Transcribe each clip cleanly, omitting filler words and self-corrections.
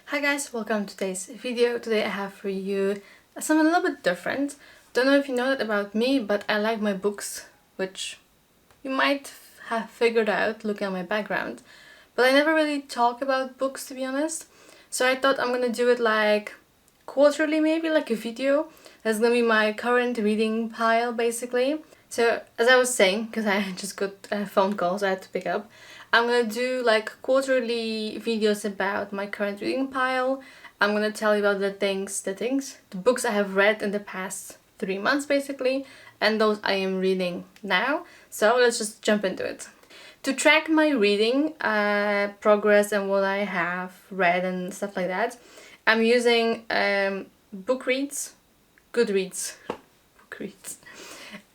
Hi guys, welcome to today's video. Today I have for you something a little bit different. Don't know if you know that about me, but I like my books, which you might have figured out looking at my background. But I never really talk about books, to be honest. So I thought I'm gonna do it like quarterly, maybe like a video. That's gonna be my current reading pile basically. So as I was saying, because I just got a phone call so I had to pick up, I'm gonna do like quarterly videos about my current reading pile. I'm gonna tell you about the books I have read in the past 3 months basically, and those I am reading now. So let's just jump into it. To track my reading progress and what I have read and stuff like that, I'm using Goodreads.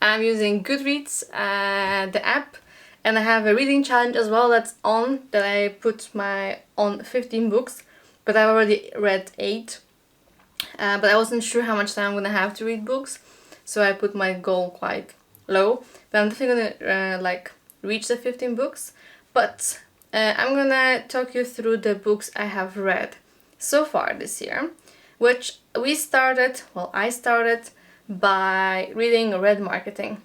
I'm using Goodreads, the app, and I have a reading challenge as well that's on, that I put on 15 books, but I've already read 8. But I wasn't sure how much time I'm gonna have to read books, so I put my goal quite low. But I'm definitely gonna reach the 15 books. But I'm gonna talk you through the books I have read so far this year, which I started by reading R.E.D marketing.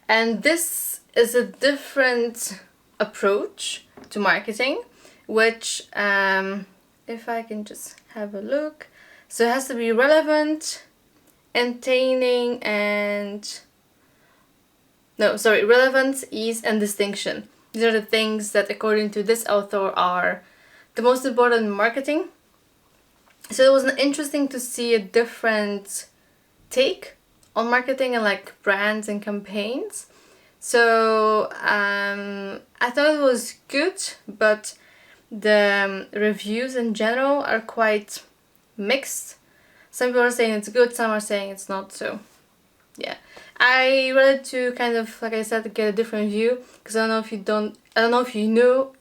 And this is a different approach to marketing, which if I can just have a look. So it has to be relevant, entertaining, relevance, ease, and distinction. These are the things that, according to this author, are the most important in marketing. So it was interesting to see a different take on marketing and like brands and campaigns. So I thought it was good, but the reviews in general are quite mixed. Some people are saying it's good, some are saying it's not. So yeah, I read it to kind of, like I said, get a different view, because I don't know if you know,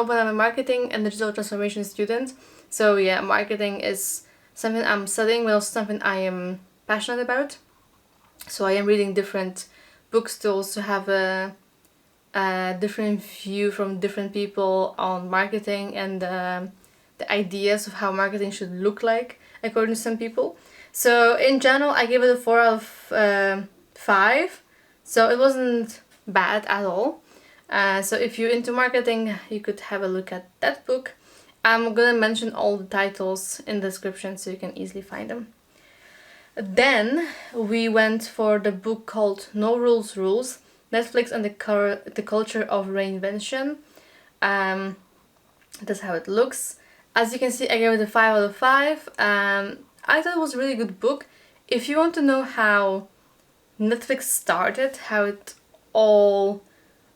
but I'm a marketing and digital transformation student. So yeah, marketing is something I'm studying, but also something I am passionate about. So I am reading different books to also have a different view from different people on marketing and the ideas of how marketing should look like according to some people. So in general, I gave it a 4 out of 5. So it wasn't bad at all. So if you're into marketing, you could have a look at that book. I'm gonna mention all the titles in the description so you can easily find them. Then we went for the book called No Rules Rules, Netflix and the Culture of Reinvention. That's how it looks. As you can see, I gave it a 5 out of 5. I thought it was a really good book. If you want to know how Netflix started, how it all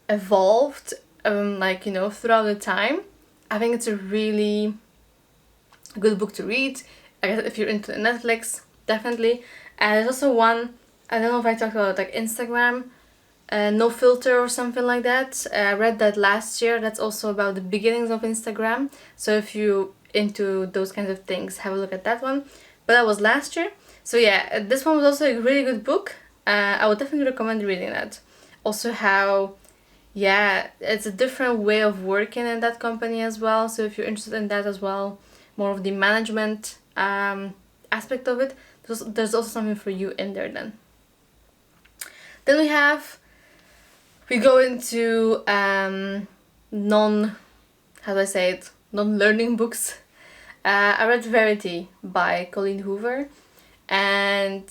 evolved, throughout the time, I think it's a really good book to read. I guess if you're into Netflix, definitely. And there's also one, I don't know if I talked about like Instagram, No Filter or something like that. I read that last year. That's also about the beginnings of Instagram. So if you're into those kinds of things, have a look at that one. But that was last year. So yeah, this one was also a really good book. I would definitely recommend reading that. Also how, yeah, it's a different way of working in that company as well. So if you're interested in that as well, more of the management aspect of it, there's also something for you in there then. Then we go into non-learning books. I read Verity by Colleen Hoover, and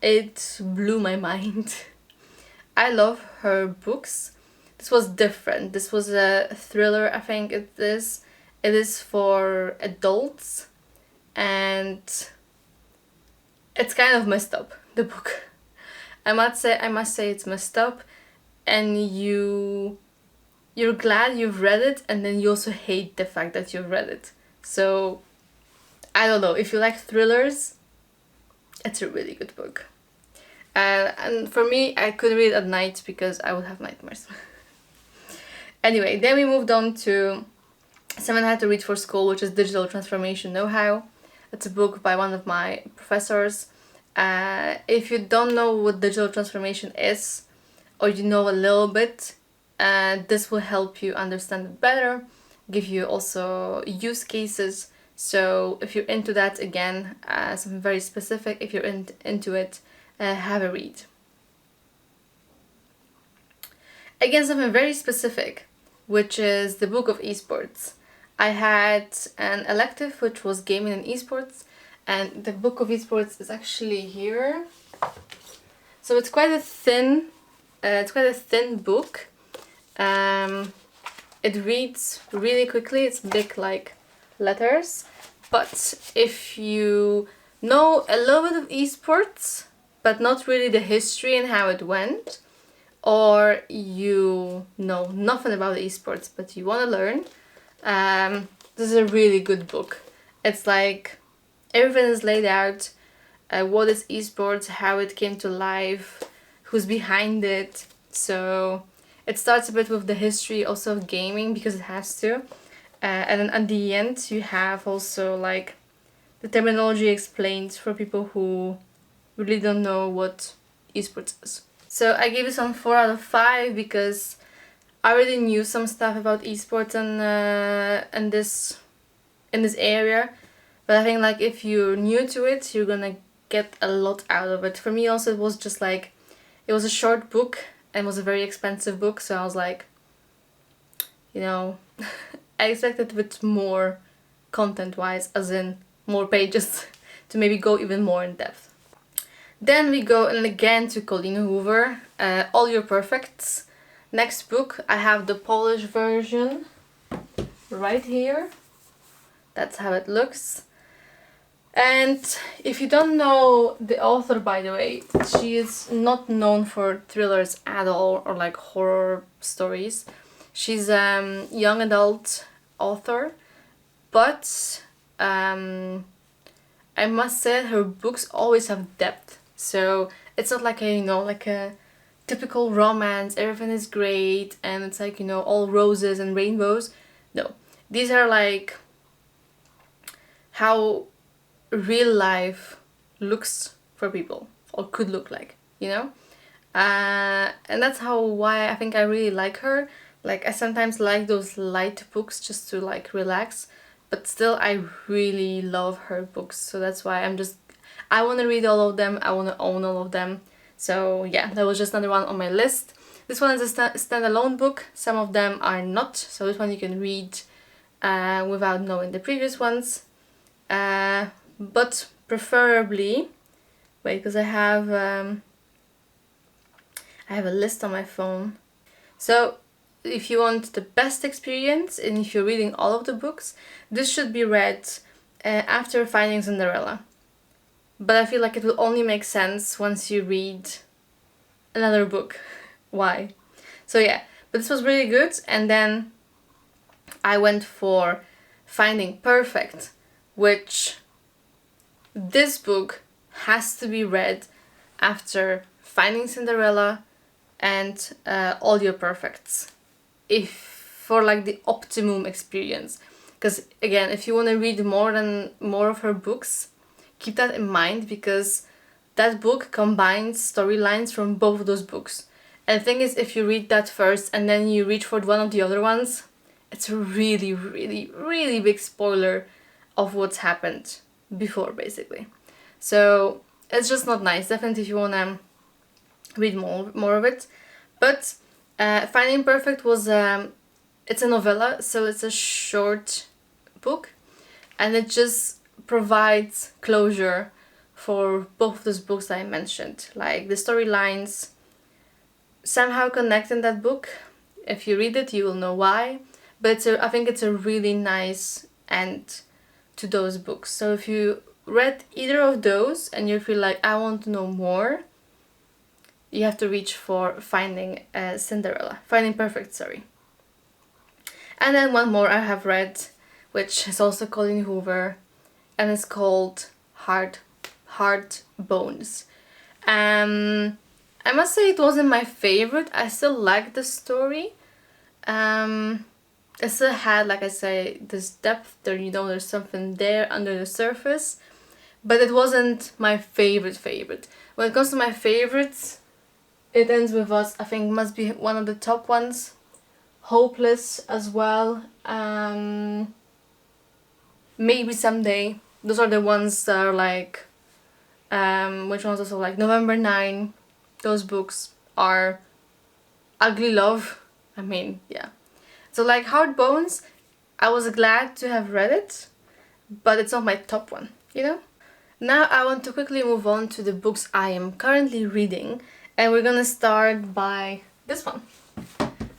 it blew my mind. I love her books. This was different. This was a thriller, I think it is. It is for adults, and it's kind of messed up, the book. I must say it's messed up, and you're glad you've read it, and then you also hate the fact that you've read it. So I don't know, if you like thrillers, it's a really good book. And for me, I couldn't read it at night because I would have nightmares. Anyway, then we moved on to something I had to read for school, which is Digital Transformation Know-How. It's a book by one of my professors. If you don't know what digital transformation is, or you know a little bit, this will help you understand it better, give you also use cases. So if you're into that, again, something very specific, if you're into it, have a read. Again, something very specific, which is the book of esports. I had an elective which was gaming and esports, and the book of esports is actually here. So it's quite a thin book. It reads really quickly. It's big like letters, but if you know a little bit of esports but not really the history and how it went, or you know nothing about esports but you want to learn, this is a really good book. It's like everything is laid out. What is esports, how it came to life, who's behind it. So it starts a bit with the history also of gaming, because it has to. And then at the end you have also like the terminology explained for people who really don't know what esports is. So I gave it some 4 out of 5 because I already knew some stuff about esports and this in this area. But I think like if you're new to it, you're gonna get a lot out of it. For me also, it was just like, it was a short book and it was a very expensive book, so I was like, you know, I expected a bit more content wise, as in more pages to maybe go even more in depth. Then we go and again to Colleen Hoover, All Your Perfects. Next book, I have the Polish version right here. That's how it looks. And if you don't know the author, by the way, she is not known for thrillers at all, or like horror stories. She's a young adult author, but I must say her books always have depth. So it's not like a, you know, like a typical romance, everything is great and it's like, you know, all roses and rainbows. No, these are like how real life looks for people, or could look like, you know. And that's why I think I really like her. Like I sometimes like those light books just to like relax, but still I really love her books. So that's why I want to read all of them, I want to own all of them. So yeah, that was just another one on my list. This one is a standalone book. Some of them are not, so this one you can read without knowing the previous ones. But preferably, wait, because I have a list on my phone. So if you want the best experience and if you're reading all of the books, this should be read after Finding Cinderella. But I feel like it will only make sense once you read another book. Why? So yeah, but this was really good. And then I went for Finding Perfect, which this book has to be read after Finding Cinderella and All Your Perfects, if for like the optimum experience. Because again, if you want to read more of her books, keep that in mind, because that book combines storylines from both of those books. And the thing is, if you read that first and then you reach for one of the other ones, it's a really, really, really big spoiler of what's happened before, basically. So it's just not nice. Definitely if you want to read more of it. But Finding Perfect was it's a novella, so it's a short book, and it just provides closure for both of those books that I mentioned. Like the storylines somehow connect in that book. If you read it, you will know why. But I think it's a really nice end to those books. So if you read either of those and you feel like I want to know more, you have to reach for Finding Perfect, sorry. And then one more I have read, which is also Colleen Hoover, and it's called Hard Bones. I must say it wasn't my favorite. I still liked the story. It still had, like I say, this depth there, you know, there's something there under the surface, but it wasn't my favorite. When it comes to my favorites, It Ends With Us, I think must be one of the top ones. Hopeless as well. Maybe Someday. Those are the ones that are like, which ones also like November 9. Those books are ugly love. I mean, yeah. So like Hard Bones, I was glad to have read it, but it's not my top one, you know? Now I want to quickly move on to the books I am currently reading, and we're gonna start by this one.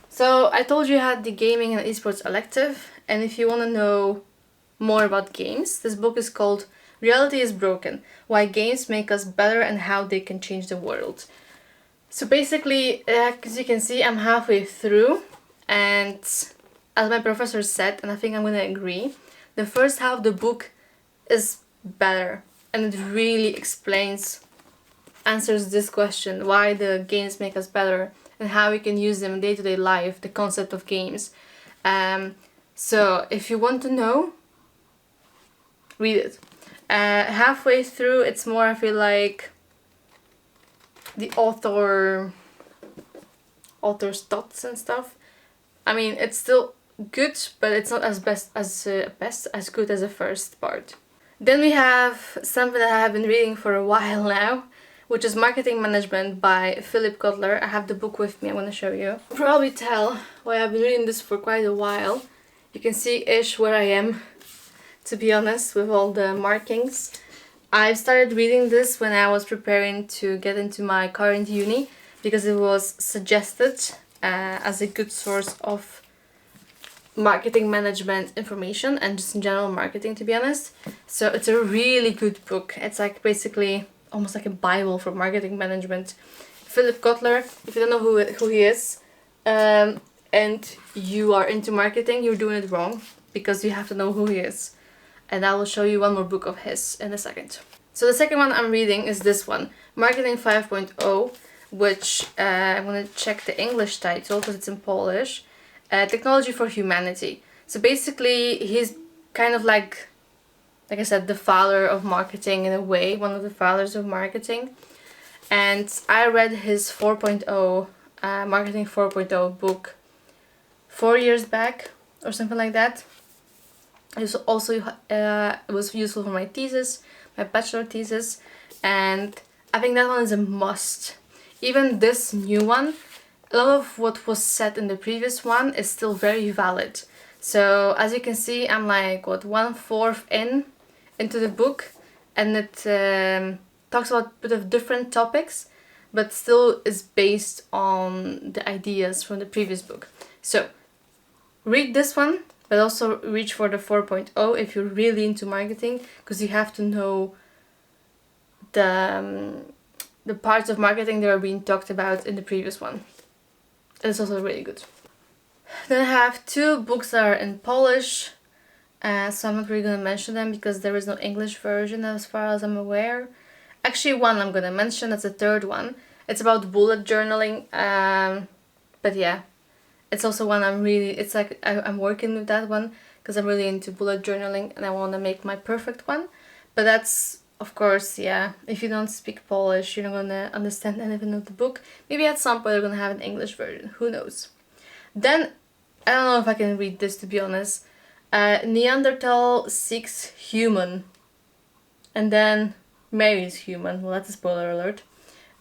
So I told you I had the gaming and esports elective, and if you want to know more about games, this book is called Reality is Broken: Why Games Make Us Better and How They Can Change the World. So basically, as you can see, I'm halfway through, and as my professor said, and I think I'm gonna agree, the first half of the book is better, and it really answers this question, why the games make us better and how we can use them in day-to-day life, the concept of games. So if you want to know, read it. Halfway through, it's more, I feel like, the author's thoughts and stuff. I mean, it's still good, but it's not as good as the first part. Then we have something that I have been reading for a while now, which is Marketing Management by Philip Kotler. I have the book with me, I'm going to show you. You'll probably tell why I've been reading this for quite a while. You can see-ish where I am, to be honest, with all the markings. I started reading this when I was preparing to get into my current uni, because it was suggested as a good source of marketing management information and just in general marketing, to be honest. So it's a really good book. It's like basically almost like a Bible for marketing management. Philip Kotler, if you don't know who he is, and you are into marketing, you're doing it wrong, because you have to know who he is. And I will show you one more book of his in a second. So the second one I'm reading is this one, Marketing 5.0, which I'm going to check the English title because it's in Polish. Technology for Humanity. So basically he's kind of like I said, the father of marketing in a way, one of the fathers of marketing. And I read his 4.0, Marketing 4.0 book 4 years back or something like that. It was also it was useful for my thesis, my bachelor thesis, and I think that one is a must. Even this new one, a lot of what was said in the previous one is still very valid. So as you can see, I'm like, what, 1/4 into the book, and it talks about a bit of different topics, but still is based on the ideas from the previous book. So read this one, but also reach for the 4.0 if you're really into marketing, because you have to know the parts of marketing that are being talked about in the previous one. It's also really good. Then I have two books that are in Polish, so I'm not really going to mention them because there is no English version as far as I'm aware. Actually, one I'm going to mention, that's the third one. It's about bullet journaling, but yeah, it's also one it's like I'm working with that one because I'm really into bullet journaling and I want to make my perfect one. But that's, of course, yeah, if you don't speak Polish, you're not going to understand anything of the book. Maybe at some point they're going to have an English version, who knows. Then, I don't know if I can read this, to be honest. Neanderthal seeks human. And then marries human. Well, that's a spoiler alert.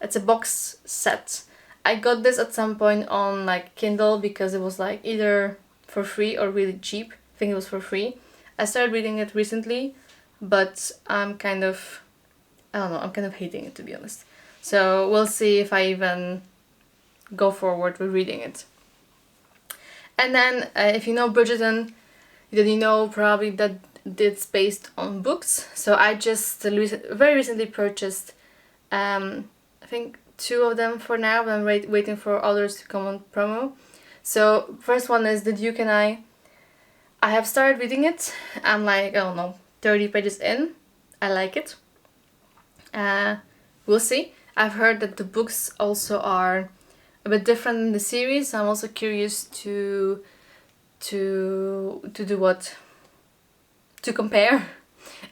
It's a box set. I got this at some point on like Kindle because it was like either for free or really cheap. I think it was for free. I started reading it recently, but I'm kind of hating it, to be honest. So we'll see if I even go forward with reading it. And then if you know Bridgerton, then you know probably that it's based on books. So I just very recently purchased I think 2 of them for now, but I'm waiting for others to come on promo. So first one is The Duke and I. I have started reading it. I'm like, I don't know, 30 pages in. I like it. We'll see. I've heard that the books also are a bit different than the series. I'm also curious to do what? To compare.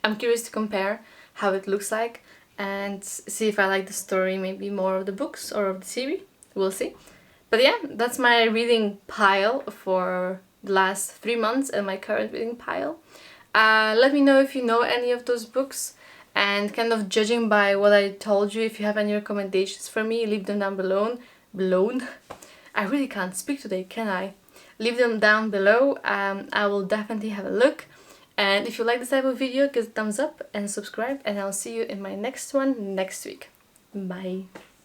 I'm curious to compare how it looks like and see if I like the story maybe more of the books or of the series. We'll see. But yeah, that's my reading pile for the last 3 months and my current reading pile. Let me know if you know any of those books, and kind of judging by what I told you, if you have any recommendations for me, leave them down below. I really can't speak today, can I? Leave them down below. I will definitely have a look. And if you like this type of video, give a thumbs up and subscribe, and I'll see you in my next one next week. Bye.